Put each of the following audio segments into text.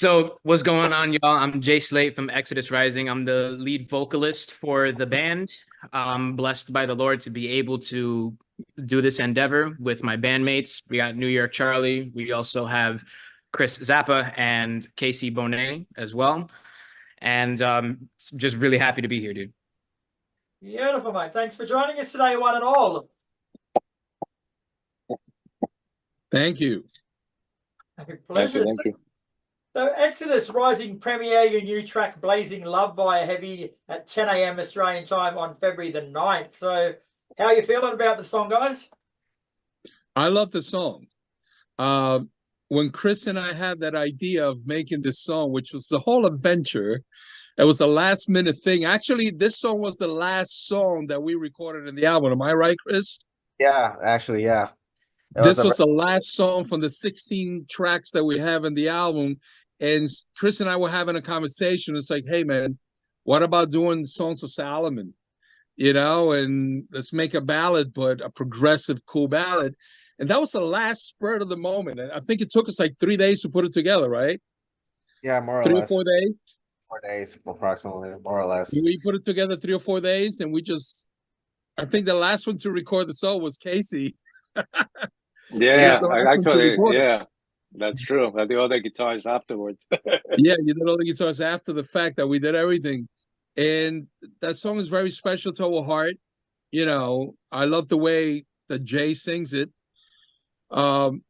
So what's going on, y'all? I'm Jay Slate from Exodus Rising. I'm the lead vocalist for the band. I'm blessed by the Lord to be able to do this endeavor with my bandmates. We got New York Charlie. We also have Kris Zappa and Casey Bonet as well. And just really happy to be here, dude. Beautiful, mate. Thanks for joining us today, one and all. Thank you. Pleasure. Thank you. So Exodus Rising premiere your new track Blazing Love via Heavy at 10 a.m. Australian time on February the 9th. So how are you feeling about the song, guys? I love the song. When Kris and I had that idea of making this song, which was the whole adventure, it was a last minute thing. Actually, this song was the last song that we recorded in the album. Am I right, Kris? Yeah, actually, yeah. This was the last song from the 16 tracks that we have in the album. And Kris and I were having a conversation. It's like, hey, man, what about doing Songs of Solomon? And let's make a ballad, but a progressive, cool ballad. And that was the last spurt of the moment. And I think it took us like 3 days to put it together, right? Yeah, more or 3 less. or 4 days? 4 days, approximately, more or less. We put it together 3 or 4 days, and I think the last one to record the song was Casey. Yeah, actually, yeah, that's true. I did all the guitars afterwards. Yeah, you did all the guitars after the fact that we did everything. And that song is very special to our heart. I love the way that Jay sings it. It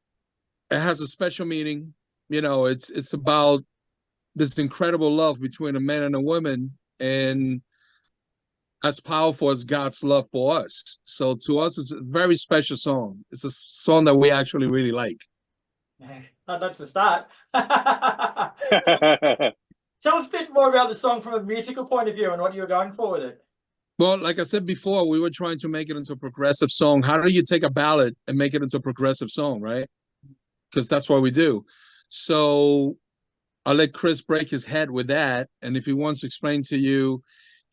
has a special meaning. It's about this incredible love between a man and a woman, and as powerful as God's love for us. So to us, it's a very special song. It's a song that we actually really like. That's the start. Tell us a bit more about the song from a musical point of view and what you were going for with it. Well, like I said before, we were trying to make it into a progressive song. How do you take a ballad and make it into a progressive song, right? Because that's what we do. So I'll let Kris break his head with that. And if he wants to explain to you,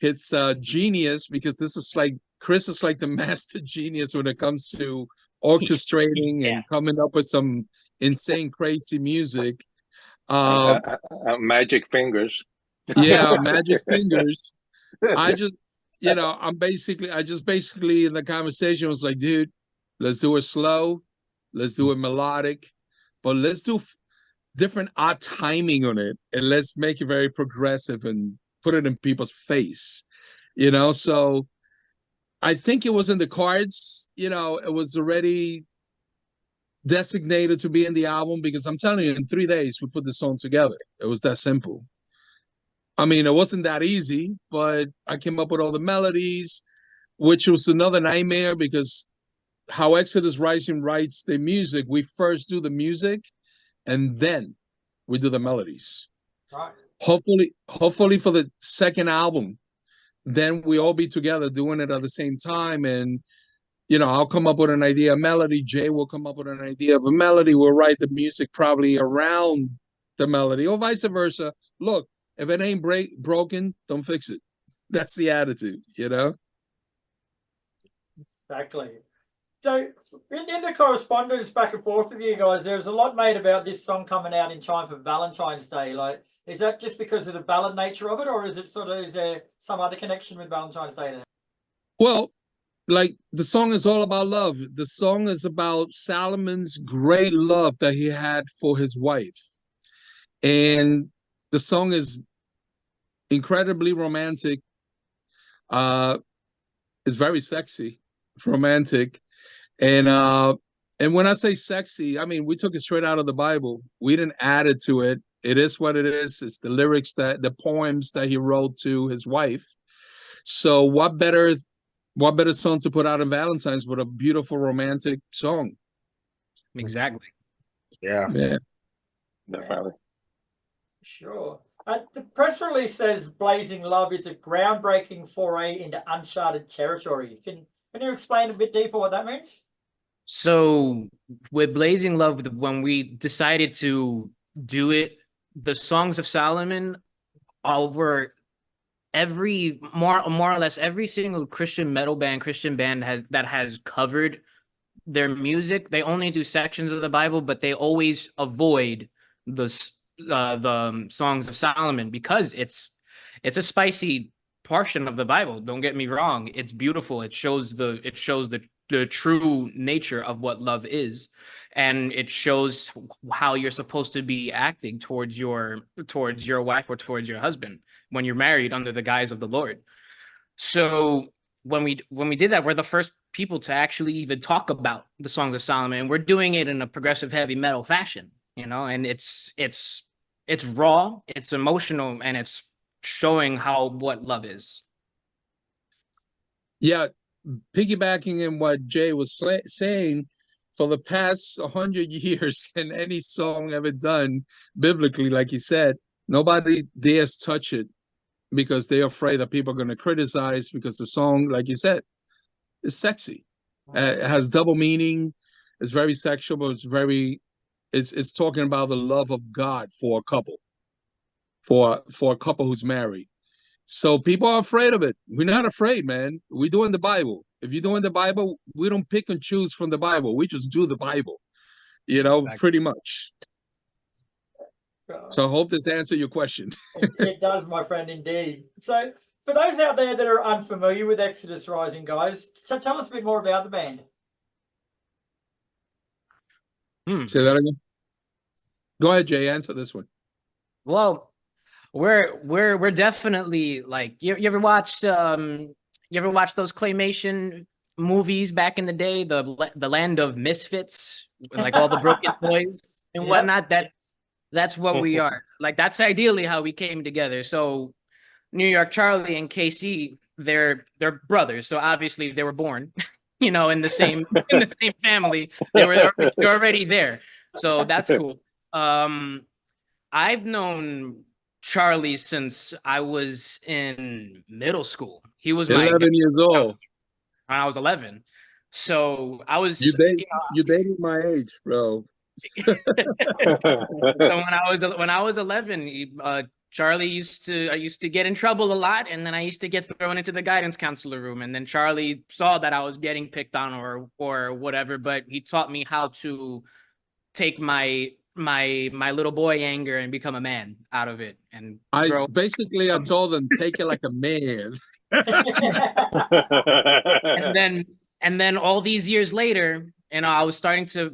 it's genius, because this is like, Kris is like the master genius when it comes to orchestrating and coming up with some insane, crazy music. Magic fingers. Yeah, magic fingers. I just basically in the conversation was like, dude, let's do it slow, let's do it melodic, but let's do different odd timing on it, and let's make it very progressive and put it in people's face. So I think it was in the cards. It was already designated to be in the album, because I'm telling you, in 3 days we put the song together. It was that simple. I mean, it wasn't that easy, but I came up with all the melodies, which was another nightmare, because how Exodus Rising writes the music, we first do the music and then we do the melodies. Right. Hopefully for the second album, then we all be together doing it at the same time. And I'll come up with an idea, a melody. Jay will come up with an idea of a melody. We'll write the music probably around the melody, or vice versa. Look, if it ain't broken, don't fix it. That's the attitude, Exactly. So in the correspondence back and forth with you guys, there was a lot made about this song coming out in time for Valentine's Day. Like, is that just because of the ballad nature of it, or is there some other connection with Valentine's Day there? Well, like, the song is all about love. The song is about Solomon's great love that he had for his wife. And the song is incredibly romantic. It's very sexy, romantic. And when I say sexy, I mean, we took it straight out of the Bible. We didn't add it to it. It is what it is. It's the lyrics, the poems that he wrote to his wife. So what better song to put out in Valentine's but a beautiful romantic song? Exactly. Yeah. Definitely. Sure. The press release says Blazing Love is a groundbreaking foray into uncharted territory. Can you explain a bit deeper what that means? So with Blazing Love, when we decided to do it, the Songs of Solomon, over more or less every single Christian band has covered their music. They only do sections of the Bible, but they always avoid the the Songs of Solomon, because it's a spicy portion of the Bible. Don't get me wrong; it's beautiful. It shows the true nature of what love is, and it shows how you're supposed to be acting towards your wife or towards your husband when you're married under the guise of the Lord. So when we did that, we're the first people to actually even talk about the Songs of Solomon. We're doing it in a progressive heavy metal fashion, and it's raw, it's emotional, and it's showing what love is. Yeah, piggybacking in what Jay was saying, for the past 100 years, in any song ever done biblically, like he said, nobody dares touch it because they're afraid that people are going to criticize, because the song, like you said, is sexy. It has double meaning. It's very sexual, but it's talking about the love of God for a couple, for a couple who's married. So people are afraid of it. We're not afraid, man. We're doing the Bible. If you're doing the Bible, we don't pick and choose from the Bible. We just do the Bible, exactly. Pretty much. So I hope this answered your question. It does, my friend, indeed. So for those out there that are unfamiliar with Exodus Rising, guys, tell us a bit more about the band. Say that again. Go ahead, Jay. Answer this one. Well, we're definitely like, you ever watched those claymation movies back in the day, the Land of Misfits, like all the broken toys and whatnot? That's what we are. Like, that's ideally how we came together. So New York Charlie and KC, they're brothers, so obviously they were born in the same family. They're already there, so that's cool. I've known Charlie since I was in middle school. He was 11 years old when I was 11. So I was you dated my age, bro. So when I was 11, Charlie I used to get in trouble a lot, and then I used to get thrown into the guidance counselor room, and then Charlie saw that I was getting picked on or whatever, but he taught me how to take my little boy anger and become a man out of it. And I told him, take it like a man. and then all these years later, I was starting to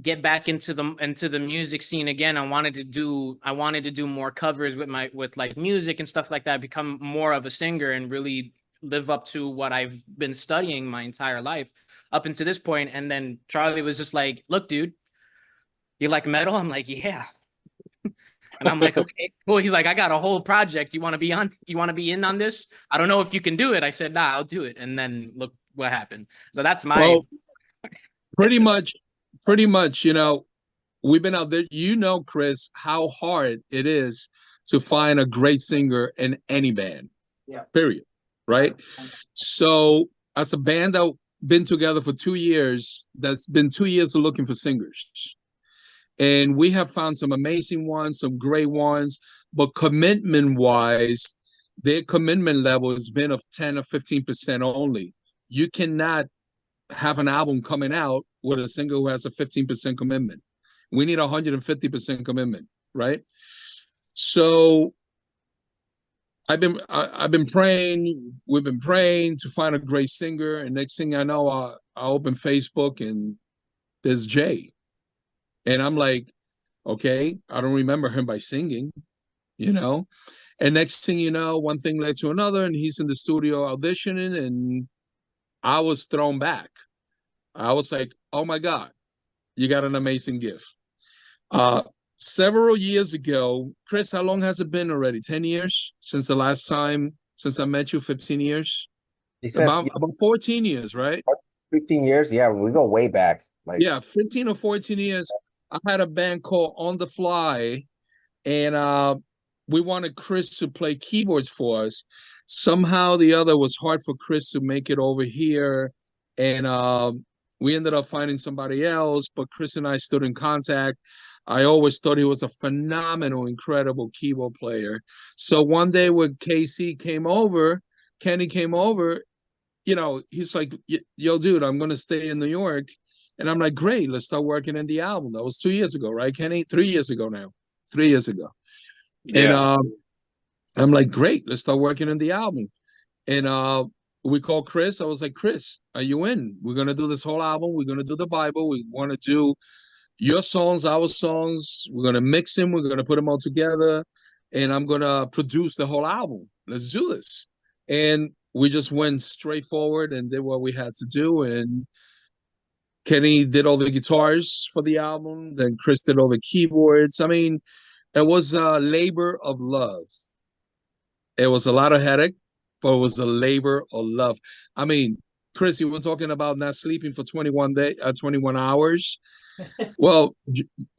get back into the music scene again. I wanted to do more covers with like music and stuff like that, become more of a singer and really live up to what I've been studying my entire life up until this point. And then Charlie was just like, "Look, dude, you like metal?" I'm like, "Yeah." And I'm like, "Okay, cool." He's like, "I got a whole project. You want to be in on this? I don't know if you can do it." I said, "Nah, I'll do it." And then look what happened. So that's pretty much, we've been out there. Kris, how hard it is to find a great singer in any band. Yeah. Period. Right? So as a band that been together for 2 years, that's been 2 years of looking for singers. And we have found some amazing ones, some great ones, but commitment-wise, their commitment level has been of 10 or 15% only. You cannot have an album coming out with a singer who has a 15% commitment. We need 150% commitment, right? So I've been praying. We've been praying to find a great singer, and next thing I know, I open Facebook and there's Jay, and I'm like, okay, I don't remember him by singing, And next thing you know, one thing led to another, and he's in the studio auditioning, and I was thrown back. I was like, oh my God, you got an amazing gift. Several years ago, Kris, how long has it been already? 10 years since the last time, since I met you, 15 years? About 14 years, right? 15 years? Yeah, we go way back. 15 or 14 years. I had a band called On the Fly, and we wanted Kris to play keyboards for us. Somehow the other was hard for Kris to make it over here, and we ended up finding somebody else, but Kris and I stood in contact. I always thought he was a phenomenal, incredible keyboard player. So one day when Kenny came over, he's like, yo, dude, I'm going to stay in New York. And I'm like, great, let's start working on the album. That was 2 years ago, right, Kenny? 3 years ago now. 3 years ago. And I'm like, great, let's start working on the album. And we called Kris. I was like, Kris, are you in? We're going to do this whole album. We're going to do the Bible. We want to do your songs, our songs. We're going to mix them. We're going to put them all together. And I'm going to produce the whole album. Let's do this. And we just went straight forward and did what we had to do. And Kenny did all the guitars for the album. Then Kris did all the keyboards. I mean, it was a labor of love. It was a lot of headache, but it was a labor of love. I mean, Kris, you were talking about not sleeping for 21 hours. Well,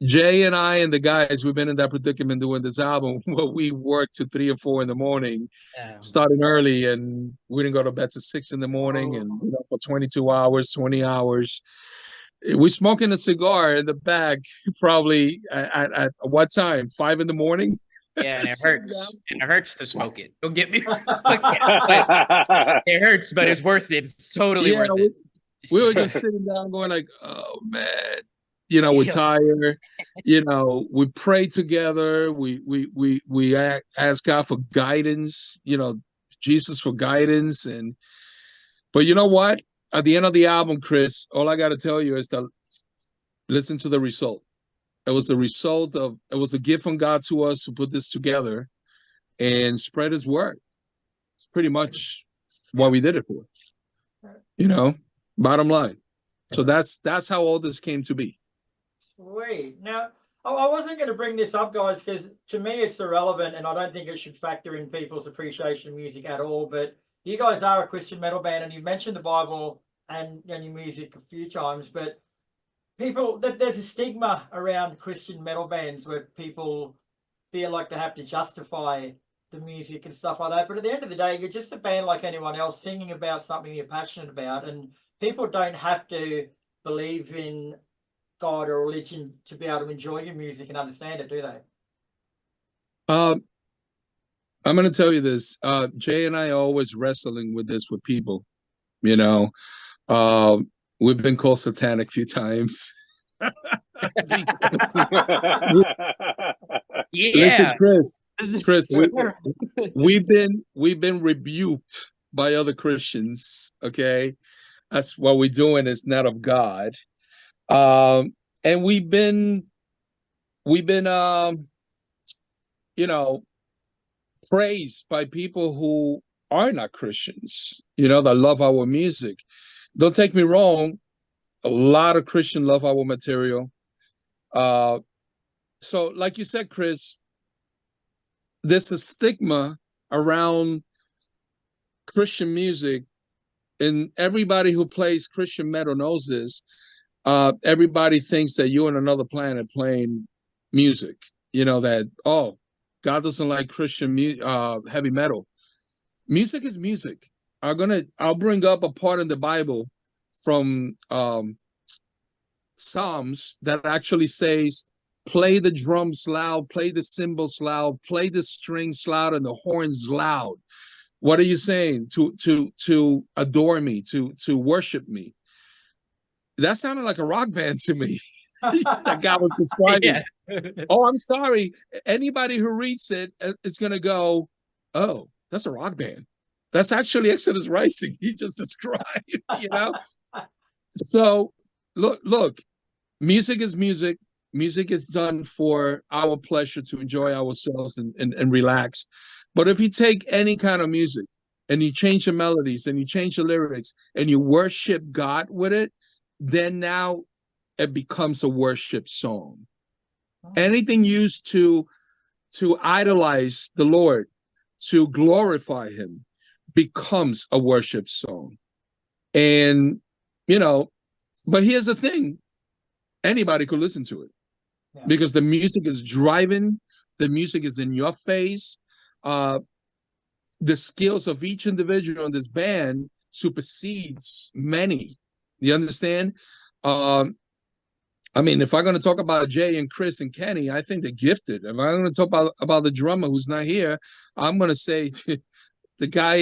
Jay and I and the guys, we've been in that predicament doing this album where we worked to 3 or 4 in the morning, starting early, and we didn't go to bed till 6 in the morning, and for 22 hours, 20 hours. We're smoking a cigar in the back, probably at what time? 5 in the morning? Yeah, and it hurts. And it hurts to smoke it. Don't get me wrong. It hurts, but it's worth it. It's totally worth it. We were just sitting down going like, oh, man. We're tired. We pray together. We ask God for guidance, Jesus for guidance. But you know what? At the end of the album, Kris, all I got to tell you is that listen to the result. It was it was a gift from God to us to put this together and spread his word. It's pretty much what we did it for, bottom line. So that's how all this came to be. Sweet. Now, I wasn't going to bring this up, guys, because to me it's irrelevant and I don't think it should factor in people's appreciation of music at all. But you guys are a Christian metal band and you've mentioned the Bible and your music a few times, but there's a stigma around Christian metal bands where people feel like they have to justify the music and stuff like that. But at the end of the day, you're just a band like anyone else singing about something you're passionate about. And people don't have to believe in God or religion to be able to enjoy your music and understand it, do they? I'm going to tell you this. Jay and I are always wrestling with this with people, we've been called satanic a few times. Yeah. Listen, Kris, we've been rebuked by other Christians. Okay, that's what we're doing is not of God. And we've been praised by people who are not Christians, that love our music. Don't take me wrong, a lot of Christians love our material. So like you said, Kris, there's a stigma around Christian music, and everybody who plays Christian metal knows this. Everybody thinks that you're on another planet playing music, that, God doesn't like Christian heavy metal. Music is music. I'll bring up a part in the Bible from Psalms that actually says, play the drums loud, play the cymbals loud, play the strings loud and the horns loud. What are you saying? To adore me, to worship me. That sounded like a rock band to me. That guy was describing. Yeah. Oh, I'm sorry. Anybody who reads it is going to go, oh, that's a rock band. That's actually Exodus Rising. He just described, So look, music is music. Music is done for our pleasure to enjoy ourselves and relax. But if you take any kind of music and you change the melodies and you change the lyrics and you worship God with it, then now it becomes a worship song. Anything used to idolize the Lord, to glorify him, becomes a worship song. And, but here's the thing. Anybody could listen to it because the music is driving. The music is in your face. The skills of each individual in this band supersedes many. You understand? I mean, if I'm going to talk about Jay and Kris and Kenny, I think they're gifted. If I'm going to talk about the drummer who's not here, I'm going to say the guy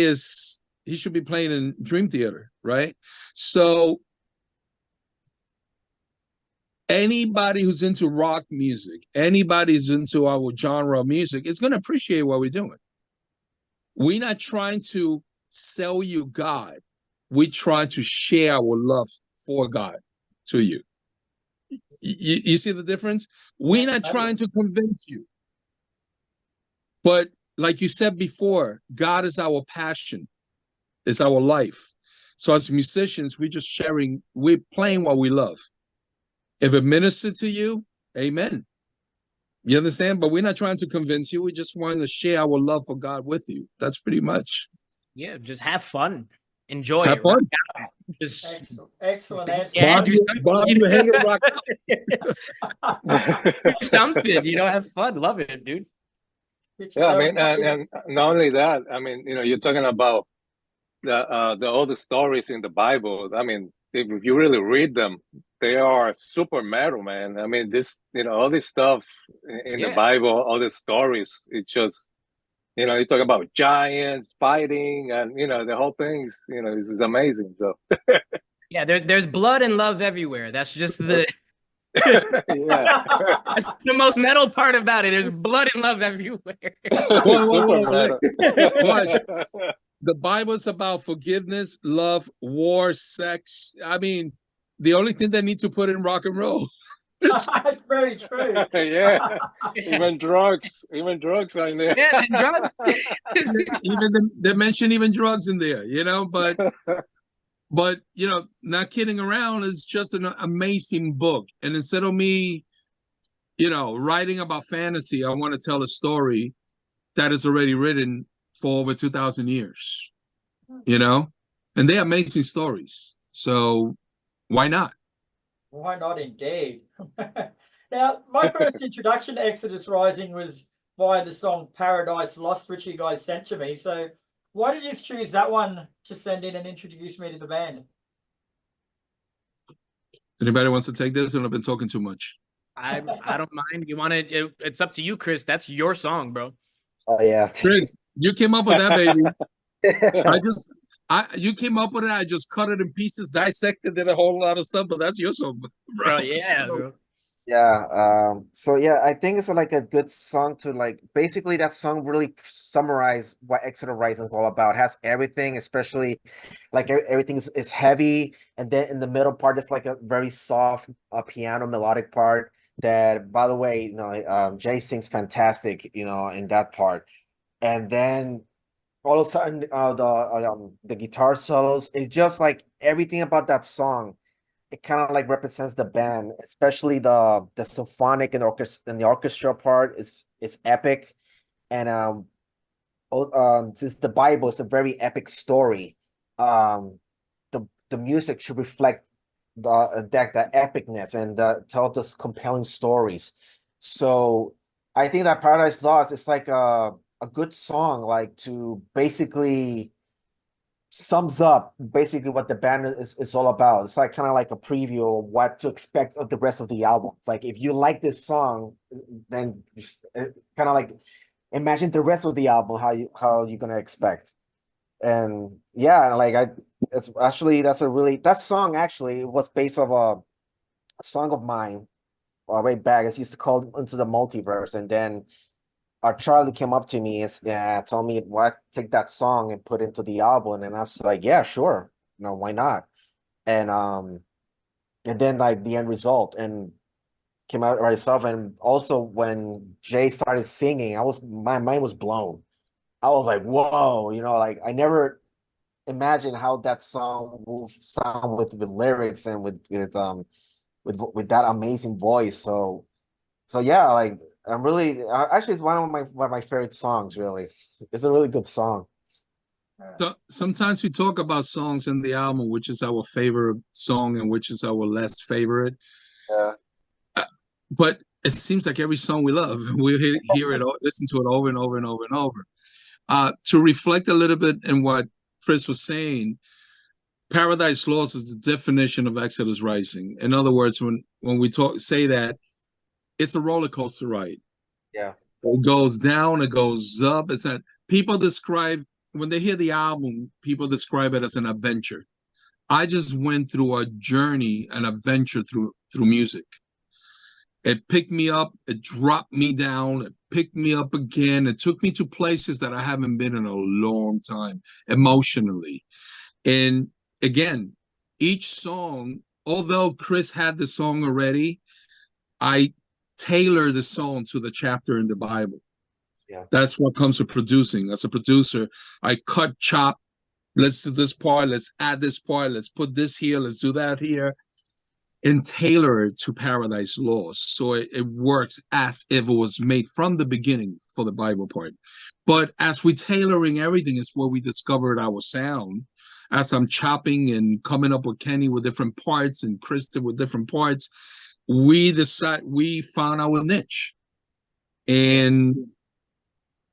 he should be playing in Dream Theater, right? So Anybody who's into rock music, anybody who's into our genre of music is going to appreciate what we're doing. We're not trying to sell you God. We try to share our love for God to you. You see the difference? We're not trying to convince you. But like you said before, God is our passion. It's our life. So as musicians, we're just sharing, we're playing what we love. If it ministers to you, amen. You understand? But we're not trying to convince you. We just want to share our love for God with you. That's pretty much. Yeah, just have fun. Enjoy Have it. fun. Just excellent answer. Yeah, Bob, you hang it rock something, have fun. Love it, dude. Yeah, I mean, and not only that, I mean, you're talking about the all the stories in the Bible. I mean, if you really read them, they are super metal, man. I mean, this, all this stuff in the Bible, all the stories, it's just, you talk about giants fighting, and the whole thing, is amazing. So yeah, there's blood and love everywhere. That's just the yeah. That's the most metal part about it. There's blood and love everywhere. The Bible's about forgiveness, love, war, sex. I mean, the only thing they need to put in rock and roll. That's very true. Yeah. Even drugs are in there. Yeah, the drugs. They mention even drugs in there, but not kidding around, is just an amazing book. And instead of me, writing about fantasy, I want to tell a story that is already written for over 2,000 years, and they're amazing stories. So why not? Why not, indeed? Now, my first introduction to Exodus Rising was via the song Paradise Lost, which you guys sent to me. So why did you choose that one to send in and introduce me to the band? Anybody wants to take this? I've been talking too much. I don't mind. You want to? It's up to you, Kris. That's your song, bro. Oh yeah, Kris, you came up with that, baby. You came up with it. I just cut it in pieces, dissected, did a whole lot of stuff. But that's your song, bro. Bro. Yeah. So yeah, I think it's like a good song to basically that song really summarize what Exodus Rising is all about. It has everything, especially everything is heavy, and then in the middle part it's like a very soft piano melodic part that, by the way, Jay sings fantastic, in that part. And then all of a sudden the guitar solos, it's just like everything about that song. It kind of represents the band, especially the symphonic and the orchestra part is epic. And since the Bible is a very epic story, the music should reflect the epicness and tell us compelling stories. So I think that Paradise Lost is like a good song, to basically sums up basically what the band is all about. It's kind of like a preview of what to expect of the rest of the album. If you like this song, then kind of imagine the rest of the album, how you're gonna expect. And yeah, it's actually that song actually was based off a song of mine way back. It's used to call Into the Multiverse, and then Charlie came up to me and told me, take that song and put it into the album. And I was like, yeah, sure. Why not? And then the end result and came out by itself. And also when Jay started singing, my mind was blown. I was like, whoa, I never imagined how that song will sound with lyrics and with that amazing voice. So yeah, I'm really actually, it's one of my favorite songs. Really, it's a really good song. So sometimes we talk about songs in the album, which is our favorite song and which is our less favorite. Yeah. But it seems like every song we love, we hear it, listen to it over and over and over and over. To reflect a little bit in what Kris was saying, Paradise Lost is the definition of Exodus Rising. In other words, when we say that, it's a roller coaster ride. Yeah. It goes down, it goes up. People describe, when they hear the album, people describe it as an adventure. I just went through a journey, an adventure through music. It picked me up, it dropped me down, it picked me up again. It took me to places that I haven't been in a long time, emotionally. And again, each song, although Kris had the song already, I tailor the song to the chapter in the Bible. Yeah. That's what comes with producing. As a producer, I cut, chop, let's do this part, let's add this part, let's put this here, let's do that here, and tailor it to Paradise Lost. So it works as if it was made from the beginning for the Bible part. But as we tailoring everything is where we discovered our sound. As I'm chopping and coming up with Kenny with different parts and Kristen with different parts, we found our niche. And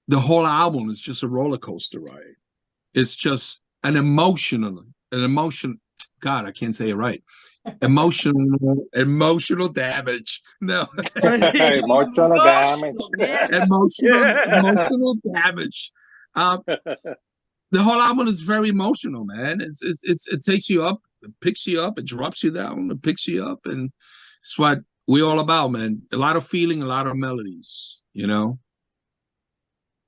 the whole album is just a roller coaster ride. It's just an emotion. God, I can't say it right. Emotional damage. No. Emotional damage. Emotional damage. The whole album is very emotional, man. It takes you up, it picks you up, it drops you down, it picks you up, and it's what we're all about, man. A lot of feeling, a lot of melodies, you know.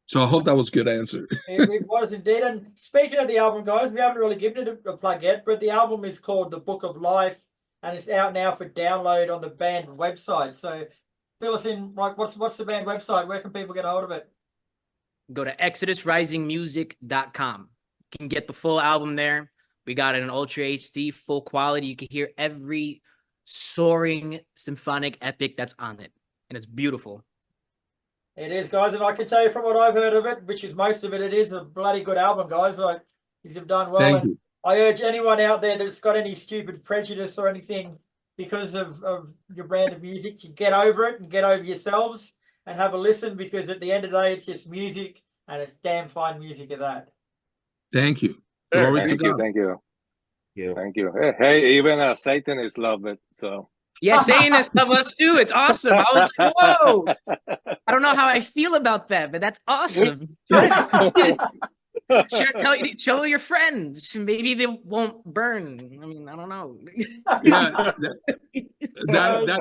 So I hope that was a good answer. It was indeed. And speaking of the album, guys, we haven't really given it a plug yet, but the album is called The Book of Life, and it's out now for download on the band website. So fill us in, like, what's the band website? Where can people get a hold of it? Go to exodusrisingmusic.com. You can get the full album there. We got it in Ultra HD, full quality. You can hear every soaring symphonic epic that's on it, and it's beautiful. It is, guys, and I can tell you from what I've heard of it, which is most of it, it is a bloody good album, guys. Like, you've done well. Thank and you. I urge anyone out there that's got any stupid prejudice or anything because of your brand of music to get over it and get over yourselves and have a listen, because at the end of the day, it's just music, and it's damn fine music at that. Thank you. Sure, Thank you. Hey, even Satanists love it. So Yeah, Satanists love us too. It's awesome. I was like, whoa. I don't know how I feel about that, but that's awesome. Show your friends. Maybe they won't burn. I mean, I don't know.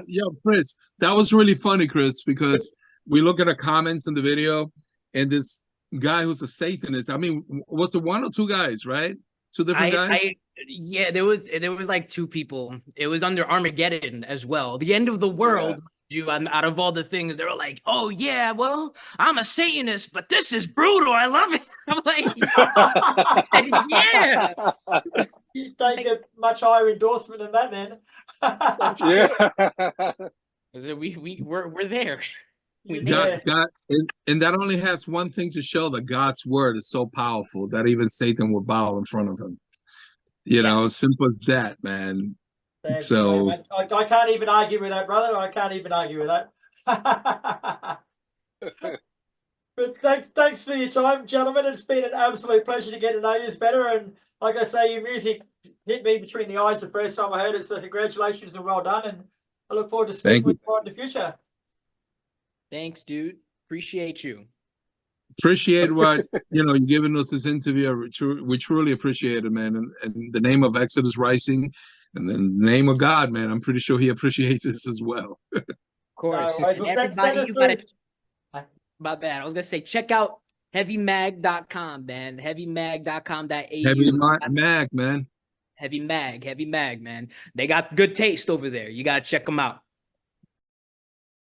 Yeah, Kris, that was really funny, Kris, because we look at the comments in the video, and this guy who's a Satanist. I mean, was it one or two guys, right? Two different guys? Yeah, there was like two people. It was under Armageddon as well. The end of the world. You out of all the things, they were like, "Oh yeah, well, I'm a Satanist, but this is brutal. I love it." I'm like, "Yeah." You don't get much higher endorsement than that, then. Yeah. We're there. God, and that only has one thing to show, that God's word is so powerful that even Satan will bow in front of him. You know, simple as that, man. Thanks, so man. I can't even argue with that, brother. I can't even argue with that. But thanks for your time, gentlemen. It's been an absolute pleasure to get to know you better. And like I say, your music hit me between the eyes the first time I heard it. So congratulations and well done. And I look forward to speaking with you in the future. Thanks, dude. Appreciate you. Appreciate what you're giving us this interview. We truly appreciate it, man. And in the name of Exodus Rising, and in the name of God, man, I'm pretty sure He appreciates this as well. Of course. No, and everybody, you gotta. My bad. I was gonna say, check out heavymag.com, man. Heavymag.com.au. Heavy Mag, man. Heavy Mag, man. They got good taste over there. You gotta check them out.